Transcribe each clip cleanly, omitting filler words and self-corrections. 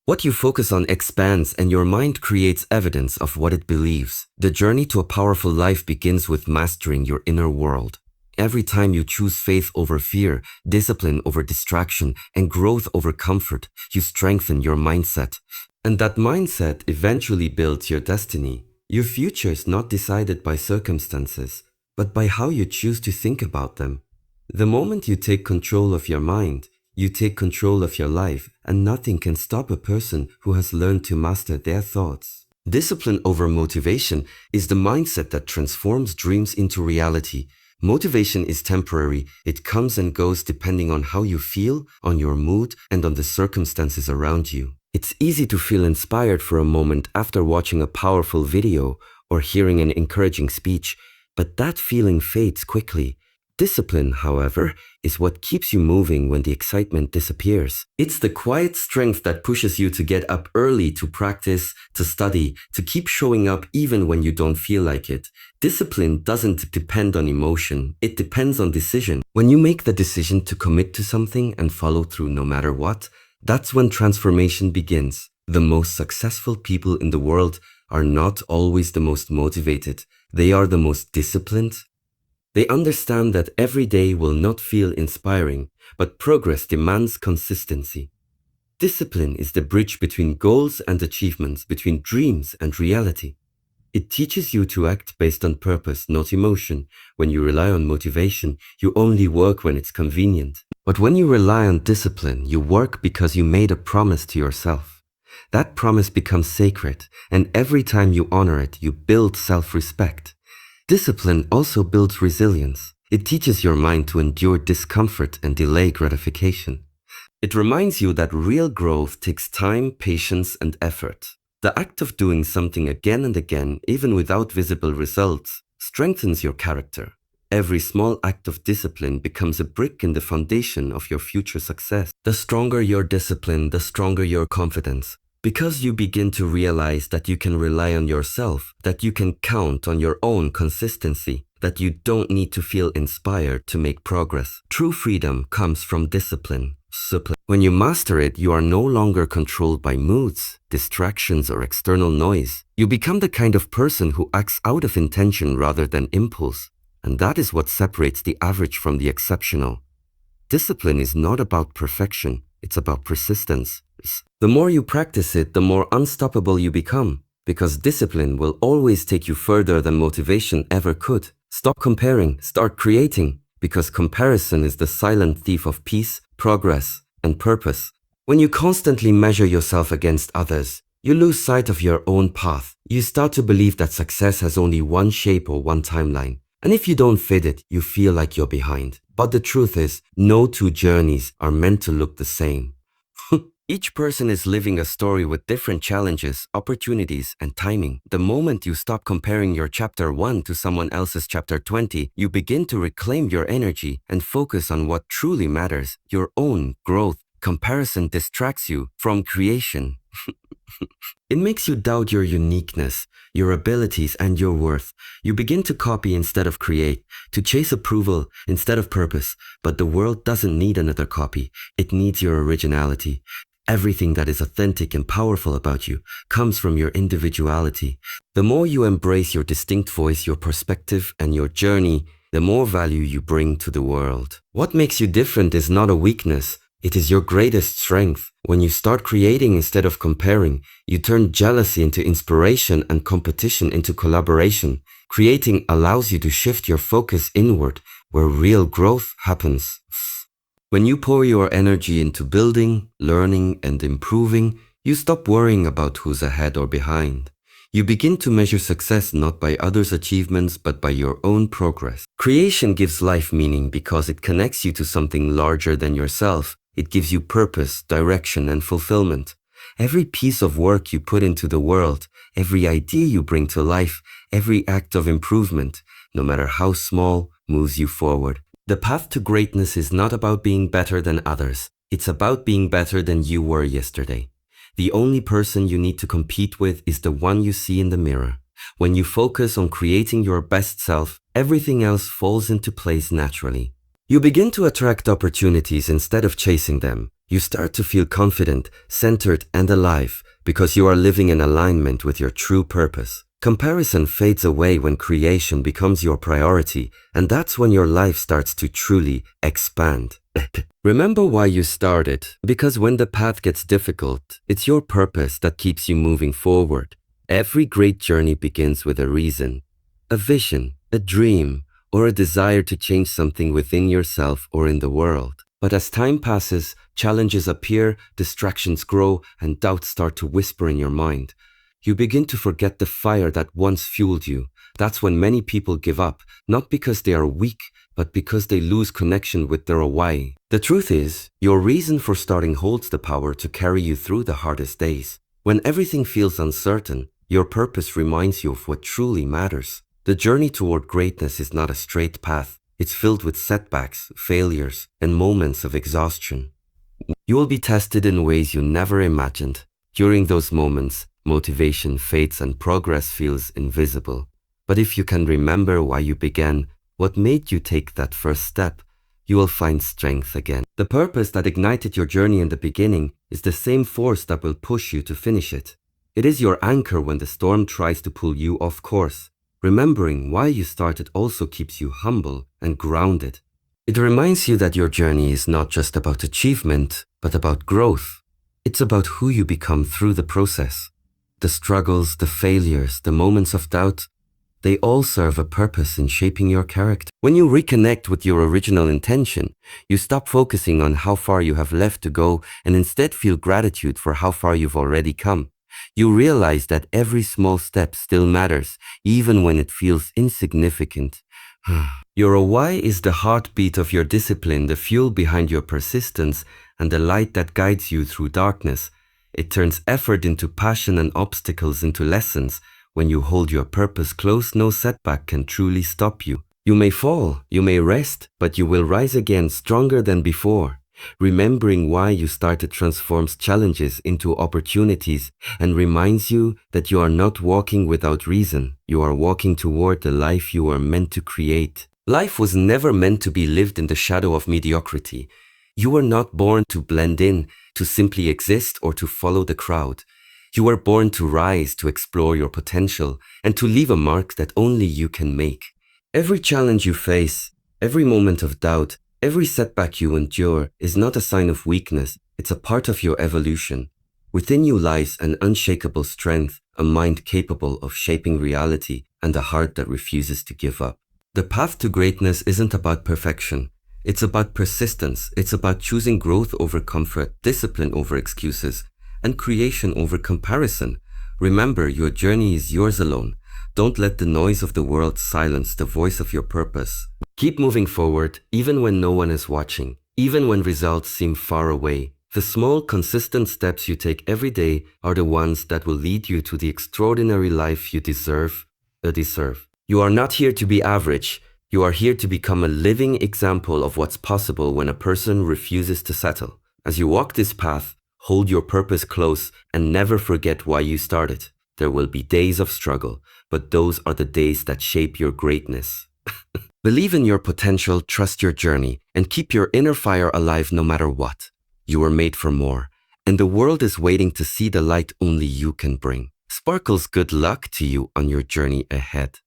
What you focus on expands and your mind creates evidence of what it believes. The journey to a powerful life begins with mastering your inner world. Every time you choose faith over fear, discipline over distraction, and growth over comfort, you strengthen your mindset. And that mindset eventually builds your destiny. Your future is not decided by circumstances, but by how you choose to think about them. The moment you take control of your mind, you take control of your life, and nothing can stop a person who has learned to master their thoughts. Discipline over motivation is the mindset that transforms dreams into reality. Motivation is temporary. It comes and goes depending on how you feel, on your mood, and on the circumstances around you. It's easy to feel inspired for a moment after watching a powerful video or hearing an encouraging speech, but that feeling fades quickly. Discipline, however, is what keeps you moving when the excitement disappears. It's the quiet strength that pushes you to get up early, to practice, to study, to keep showing up even when you don't feel like it. Discipline doesn't depend on emotion, it depends on decision. When you make the decision to commit to something and follow through no matter what, that's when transformation begins. The most successful people in the world are not always the most motivated. They are the most disciplined. They understand that every day will not feel inspiring, but progress demands consistency. Discipline is the bridge between goals and achievements, between dreams and reality. It teaches you to act based on purpose, not emotion. When you rely on motivation, you only work when it's convenient. But when you rely on discipline, you work because you made a promise to yourself. That promise becomes sacred, and every time you honor it, you build self-respect. Discipline also builds resilience. It teaches your mind to endure discomfort and delay gratification. It reminds you that real growth takes time, patience, and effort. The act of doing something again and again, even without visible results, strengthens your character. Every small act of discipline becomes a brick in the foundation of your future success. The stronger your discipline, the stronger your confidence. Because you begin to realize that you can rely on yourself, that you can count on your own consistency, that you don't need to feel inspired to make progress. True freedom comes from discipline. When you master it, you are no longer controlled by moods, distractions, or external noise. You become the kind of person who acts out of intention rather than impulse. And that is what separates the average from the exceptional. Discipline is not about perfection, it's about persistence. The more you practice it, the more unstoppable you become, because discipline will always take you further than motivation ever could. Stop comparing, start creating, because comparison is the silent thief of peace, progress, and purpose. When you constantly measure yourself against others, you lose sight of your own path. You start to believe that success has only one shape or one timeline. And if you don't fit it, you feel like you're behind. But the truth is, no two journeys are meant to look the same. Each person is living a story with different challenges, opportunities, and timing. The moment you stop comparing your chapter 1 to someone else's chapter 20, you begin to reclaim your energy and focus on what truly matters, your own growth. Comparison distracts you from creation. It makes you doubt your uniqueness, your abilities, and your worth. You begin to copy instead of create, to chase approval instead of purpose. But the world doesn't need another copy. It needs your originality. Everything that is authentic and powerful about you comes from your individuality. The more you embrace your distinct voice, your perspective, and your journey, the more value you bring to the world. What makes you different is not a weakness. It is your greatest strength. When you start creating instead of comparing, you turn jealousy into inspiration and competition into collaboration. Creating allows you to shift your focus inward, where real growth happens. When you pour your energy into building, learning, and improving, you stop worrying about who's ahead or behind. You begin to measure success not by others' achievements, but by your own progress. Creation gives life meaning because it connects you to something larger than yourself. It gives you purpose, direction, and fulfillment. Every piece of work you put into the world, every idea you bring to life, every act of improvement, no matter how small, moves you forward. The path to greatness is not about being better than others. It's about being better than you were yesterday. The only person you need to compete with is the one you see in the mirror. When you focus on creating your best self, everything else falls into place naturally. You begin to attract opportunities instead of chasing them. You start to feel confident, centered, and alive because you are living in alignment with your true purpose. Comparison fades away when creation becomes your priority, and that's when your life starts to truly expand. Remember why you started, because when the path gets difficult, it's your purpose that keeps you moving forward. Every great journey begins with a reason, a vision, a dream, or a desire to change something within yourself or in the world. But as time passes, challenges appear, distractions grow, and doubts start to whisper in your mind. You begin to forget the fire that once fueled you. That's when many people give up, not because they are weak, but because they lose connection with their why. The truth is, your reason for starting holds the power to carry you through the hardest days. When everything feels uncertain, your purpose reminds you of what truly matters. The journey toward greatness is not a straight path. It's filled with setbacks, failures, and moments of exhaustion. You will be tested in ways you never imagined. During those moments, motivation fades and progress feels invisible. But if you can remember why you began, what made you take that first step, you will find strength again. The purpose that ignited your journey in the beginning is the same force that will push you to finish it. It is your anchor when the storm tries to pull you off course. Remembering why you started also keeps you humble and grounded. It reminds you that your journey is not just about achievement, but about growth. It's about who you become through the process. The struggles, the failures, the moments of doubt, they all serve a purpose in shaping your character. When you reconnect with your original intention, you stop focusing on how far you have left to go and instead feel gratitude for how far you've already come. You realize that every small step still matters, even when it feels insignificant. Your why is the heartbeat of your discipline, the fuel behind your persistence, and the light that guides you through darkness. It turns effort into passion and obstacles into lessons. When you hold your purpose close, no setback can truly stop you. You may fall, you may rest, but you will rise again stronger than before. Remembering why you started transforms challenges into opportunities and reminds you that you are not walking without reason. You are walking toward the life you are meant to create. Life was never meant to be lived in the shadow of mediocrity. You were not born to blend in, to simply exist, or to follow the crowd. You were born to rise, to explore your potential, and to leave a mark that only you can make. Every challenge you face, every moment of doubt, every setback you endure is not a sign of weakness, it's a part of your evolution. Within you lies an unshakable strength, a mind capable of shaping reality, and a heart that refuses to give up. The path to greatness isn't about perfection. It's about persistence. It's about choosing growth over comfort, discipline over excuses, and creation over comparison. Remember, your journey is yours alone. Don't let the noise of the world silence the voice of your purpose. Keep moving forward, even when no one is watching, even when results seem far away. The small, consistent steps you take every day are the ones that will lead you to the extraordinary life you deserve. You are not here to be average. You are here to become a living example of what's possible when a person refuses to settle. As you walk this path, hold your purpose close and never forget why you started. There will be days of struggle, but those are the days that shape your greatness. Believe in your potential, trust your journey, and keep your inner fire alive no matter what. You were made for more, and the world is waiting to see the light only you can bring. Sparkles good luck to you on your journey ahead.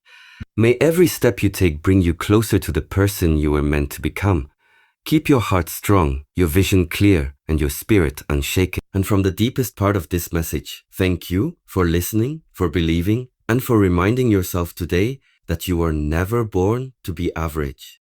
May every step you take bring you closer to the person you were meant to become. Keep your heart strong, your vision clear, and your spirit unshaken. And from the deepest part of this message, thank you for listening, for believing, and for reminding yourself today that you were never born to be average.